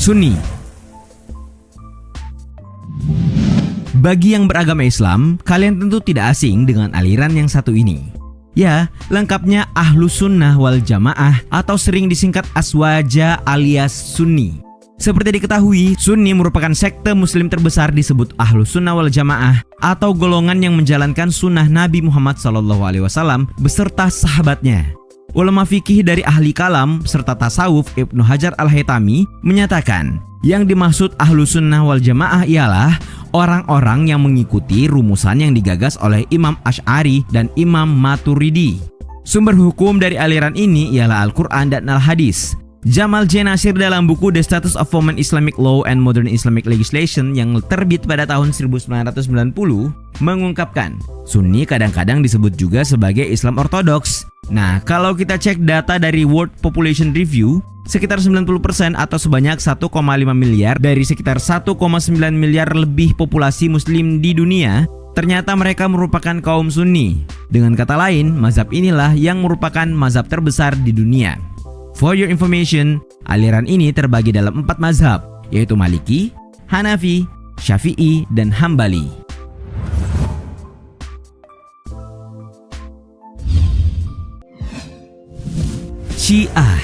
Sunni. Bagi yang beragama Islam, kalian tentu tidak asing dengan aliran yang satu ini. Ya, lengkapnya Ahlus Sunnah wal Jamaah atau sering disingkat Aswaja alias Sunni. Seperti diketahui, Sunni merupakan sekte muslim terbesar disebut Ahlus Sunnah wal Jamaah atau golongan yang menjalankan sunnah Nabi Muhammad SAW beserta sahabatnya. Ulama fikih dari ahli kalam serta tasawuf Ibnu Hajar al-Haytami menyatakan yang dimaksud Ahlus Sunnah wal Jamaah ialah orang-orang yang mengikuti rumusan yang digagas oleh Imam Asy'ari dan Imam Maturidi. Sumber hukum dari aliran ini ialah Al-Quran dan Al-Hadis. Jamal J. Nasir dalam buku The Status of Women Islamic Law and Modern Islamic Legislation yang terbit pada tahun 1990 mengungkapkan, Sunni kadang-kadang disebut juga sebagai Islam Ortodoks. Nah, kalau kita cek data dari World Population Review, sekitar 90% atau sebanyak 1,5 miliar dari sekitar 1,9 miliar lebih populasi muslim di dunia, ternyata mereka merupakan kaum Sunni. Dengan kata lain, mazhab inilah yang merupakan mazhab terbesar di dunia. For your information, aliran ini terbagi dalam 4 mazhab, yaitu Maliki, Hanafi, Syafi'i, dan Hambali. Syiah.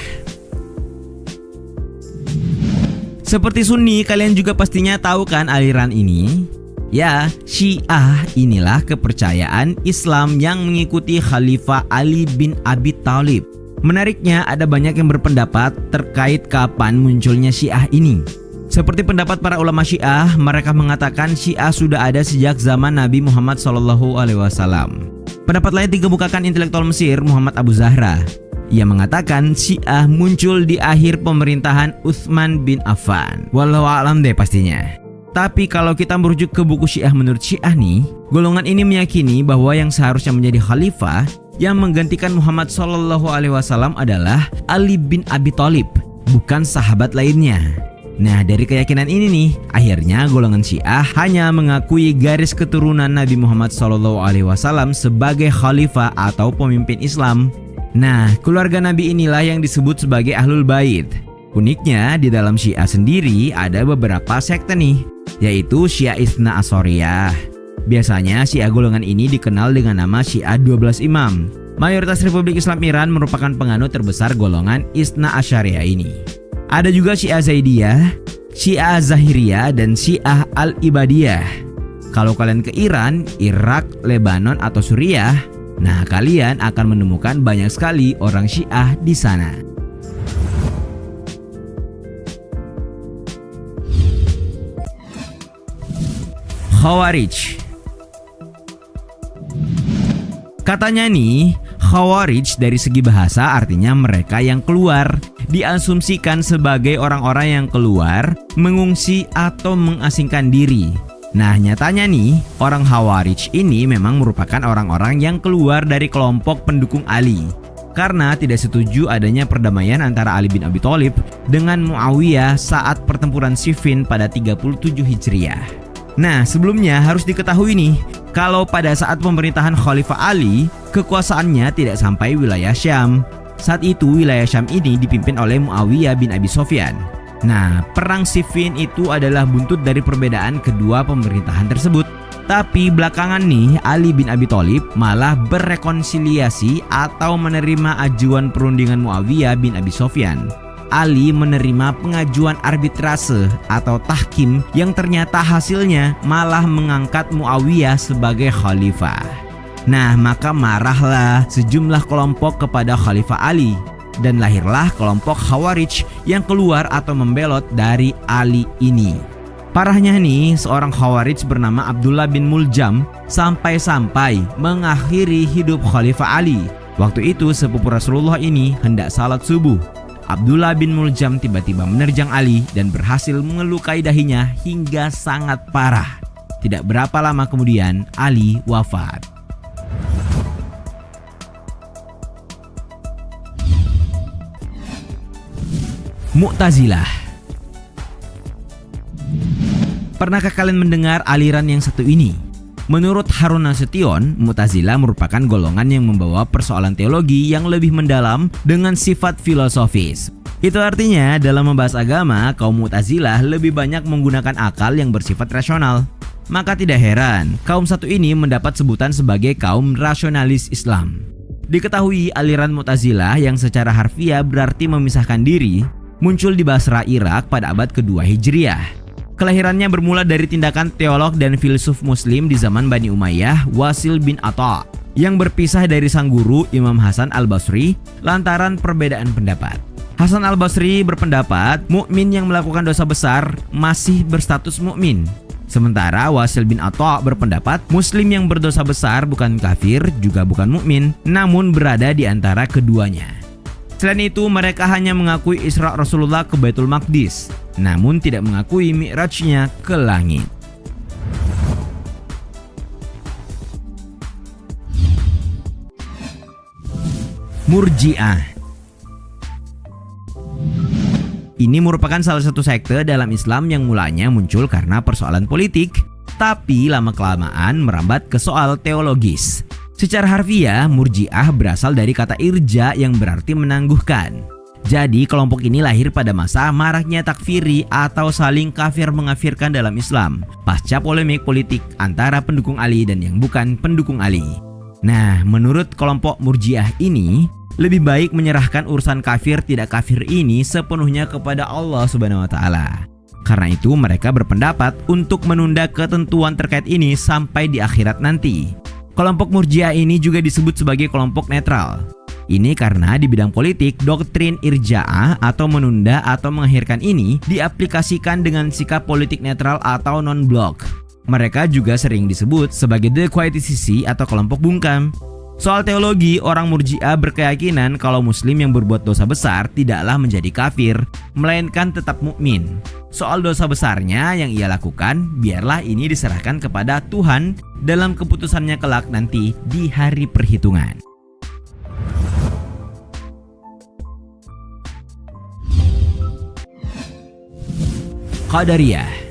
Seperti Sunni, kalian juga pastinya tahu kan aliran ini? Ya, Syiah inilah kepercayaan Islam yang mengikuti Khalifah Ali bin Abi Thalib. Menariknya, ada banyak yang berpendapat terkait kapan munculnya Syiah ini. Seperti pendapat para ulama Syiah, mereka mengatakan Syiah sudah ada sejak zaman Nabi Muhammad SAW. Pendapat lain dikemukakan intelektual Mesir Muhammad Abu Zahra. Ia mengatakan Syiah muncul di akhir pemerintahan Utsman bin Affan. Wallahu a'lam deh pastinya. Tapi kalau kita merujuk ke buku Syiah menurut Syiah nih, golongan ini meyakini bahwa yang seharusnya menjadi khalifah yang menggantikan Muhammad SAW adalah Ali bin Abi Thalib, bukan sahabat lainnya. Nah, dari keyakinan ini nih, akhirnya golongan Syiah hanya mengakui garis keturunan Nabi Muhammad SAW sebagai khalifah atau pemimpin Islam. Nah, keluarga Nabi inilah yang disebut sebagai Ahlul Bait. Uniknya, di dalam Syiah sendiri ada beberapa sekte nih, yaitu Syiah Itsna Asyariyah. Biasanya Syiah golongan ini dikenal dengan nama Syiah 12 Imam. Mayoritas Republik Islam Iran merupakan penganut terbesar golongan Itsna Asyariyah ini. Ada juga Syiah Zaidiyah, Syiah Zahiriyah, dan Syiah Al-Ibadiyah. Kalau kalian ke Iran, Irak, Lebanon, atau Suriah, nah kalian akan menemukan banyak sekali orang Syiah di sana. Khawarij. Katanya nih, Khawarij dari segi bahasa artinya mereka yang keluar. Diasumsikan sebagai orang-orang yang keluar, mengungsi atau mengasingkan diri. Nah, nyatanya nih, orang Khawarij ini memang merupakan orang-orang yang keluar dari kelompok pendukung Ali karena tidak setuju adanya perdamaian antara Ali bin Abi Thalib dengan Muawiyah saat pertempuran Siffin pada 37 Hijriah. Nah, sebelumnya harus diketahui nih, kalau pada saat pemerintahan Khalifah Ali, kekuasaannya tidak sampai wilayah Syam. Saat itu wilayah Syam ini dipimpin oleh Muawiyah bin Abi Sufyan. Nah, perang Siffin itu adalah buntut dari perbedaan kedua pemerintahan tersebut. Tapi belakangan nih, Ali bin Abi Thalib malah berrekonsiliasi atau menerima ajuan perundingan Muawiyah bin Abi Sufyan. Ali menerima pengajuan arbitrase atau tahkim yang ternyata hasilnya malah mengangkat Muawiyah sebagai khalifah. Nah, maka marahlah sejumlah kelompok kepada Khalifah Ali dan lahirlah kelompok Khawarij yang keluar atau membelot dari Ali ini. Parahnya nih, seorang Khawarij bernama Abdullah bin Muljam sampai-sampai mengakhiri hidup Khalifah Ali. Waktu itu sepupu Rasulullah ini hendak salat subuh. Abdullah bin Muljam tiba-tiba menerjang Ali dan berhasil mengelukai dahinya hingga sangat parah. Tidak berapa lama kemudian Ali wafat. Mu'tazilah. Pernahkah kalian mendengar aliran yang satu ini? Menurut Harun Nasution, Mu'tazilah merupakan golongan yang membawa persoalan teologi yang lebih mendalam dengan sifat filosofis. Itu artinya dalam membahas agama, kaum Mu'tazilah lebih banyak menggunakan akal yang bersifat rasional. Maka tidak heran, kaum satu ini mendapat sebutan sebagai kaum rasionalis Islam. Diketahui aliran Mu'tazilah yang secara harfiah berarti memisahkan diri, muncul di Basra, Irak pada abad kedua Hijriah. Kelahirannya bermula dari tindakan teolog dan filsuf muslim di zaman Bani Umayyah, Wasil bin Atha, yang berpisah dari sang guru Imam Hasan al-Basri lantaran perbedaan pendapat. Hasan al-Basri berpendapat mukmin yang melakukan dosa besar masih berstatus mukmin. Sementara Wasil bin Atha berpendapat muslim yang berdosa besar bukan kafir juga bukan mukmin, namun berada di antara keduanya. Selain itu mereka hanya mengakui Isra Rasulullah ke Baitul Maqdis, namun tidak mengakui Mi'rajnya ke langit. Murji'ah. Ini merupakan salah satu sekte dalam Islam yang mulanya muncul karena persoalan politik, tapi lama-kelamaan merambat ke soal teologis. Secara harfiah, Murji'ah berasal dari kata irja yang berarti menangguhkan. Jadi kelompok ini lahir pada masa maraknya takfiri atau saling kafir mengafirkan dalam Islam, pasca polemik politik antara pendukung Ali dan yang bukan pendukung Ali. Nah, menurut kelompok Murji'ah ini, lebih baik menyerahkan urusan kafir tidak kafir ini sepenuhnya kepada Allah Subhanahu wa taala. Karena itu mereka berpendapat untuk menunda ketentuan terkait ini sampai di akhirat nanti. Kelompok Murji'ah ini juga disebut sebagai kelompok netral. Ini karena di bidang politik, doktrin irja'ah atau menunda atau mengakhirkan ini diaplikasikan dengan sikap politik netral atau non-blok. Mereka juga sering disebut sebagai the quietist atau kelompok bungkam. Soal teologi, orang Murji'ah berkeyakinan kalau muslim yang berbuat dosa besar tidaklah menjadi kafir, melainkan tetap mukmin. Soal dosa besarnya yang ia lakukan, biarlah ini diserahkan kepada Tuhan dalam keputusannya kelak nanti di hari perhitungan. Qadariyah.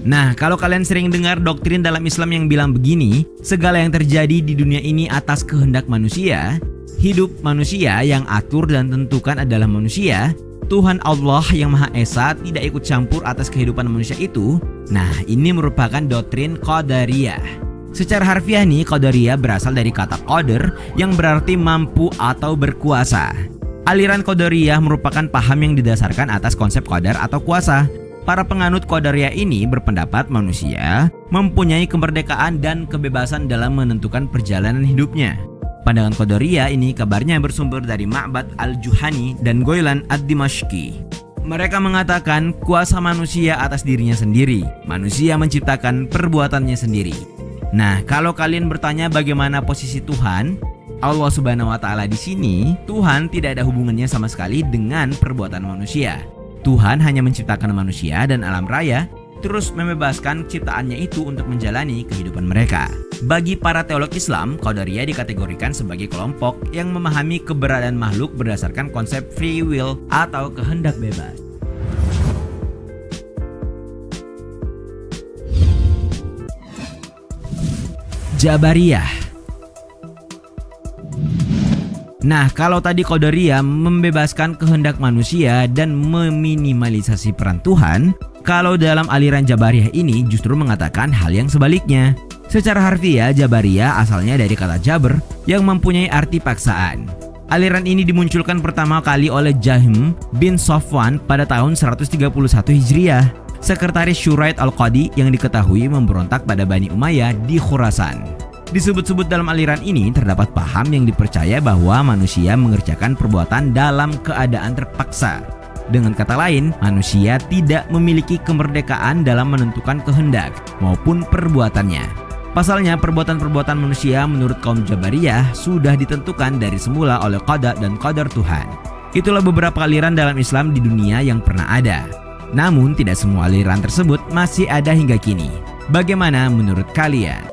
Nah, kalau kalian sering dengar doktrin dalam Islam yang bilang begini, segala yang terjadi di dunia ini atas kehendak manusia, hidup manusia yang atur dan tentukan adalah manusia, Tuhan Allah yang Maha Esa tidak ikut campur atas kehidupan manusia itu. Nah, ini merupakan doktrin Qadariyah. Secara harfiah nih, Qadariyah berasal dari kata qadar yang berarti mampu atau berkuasa. Aliran Qadariyah merupakan paham yang didasarkan atas konsep qadar atau kuasa. Para penganut Qadariyah ini berpendapat manusia mempunyai kemerdekaan dan kebebasan dalam menentukan perjalanan hidupnya. Pandangan Qadariyah ini kabarnya bersumber dari Ma'bad al-Juhani dan Ghailan ad-Dimashqi. Mereka mengatakan kuasa manusia atas dirinya sendiri. Manusia menciptakan perbuatannya sendiri. Nah, kalau kalian bertanya bagaimana posisi Tuhan, Allah Subhanahu wa taala di sini, Tuhan tidak ada hubungannya sama sekali dengan perbuatan manusia. Tuhan hanya menciptakan manusia dan alam raya, terus membebaskan ciptaannya itu untuk menjalani kehidupan mereka. Bagi para teolog Islam, Qadariyah dikategorikan sebagai kelompok yang memahami keberadaan makhluk berdasarkan konsep free will atau kehendak bebas. Jabariyah. Nah, kalau tadi Qadariyah membebaskan kehendak manusia dan meminimalisasi peran Tuhan, kalau dalam aliran Jabariyah ini justru mengatakan hal yang sebaliknya. Secara harfiah, Jabariyah asalnya dari kata Jabr yang mempunyai arti paksaan. Aliran ini dimunculkan pertama kali oleh Jahm bin Safwan pada tahun 131 Hijriah, sekretaris Syurait al-Qadi yang diketahui memberontak pada Bani Umayyah di Khurasan. Disebut-sebut dalam aliran ini terdapat paham yang dipercaya bahwa manusia mengerjakan perbuatan dalam keadaan terpaksa. Dengan kata lain, manusia tidak memiliki kemerdekaan dalam menentukan kehendak maupun perbuatannya. Pasalnya, perbuatan-perbuatan manusia menurut kaum Jabariyah sudah ditentukan dari semula oleh qada dan qadar Tuhan. Itulah beberapa aliran dalam Islam di dunia yang pernah ada. Namun, tidak semua aliran tersebut masih ada hingga kini. Bagaimana menurut kalian?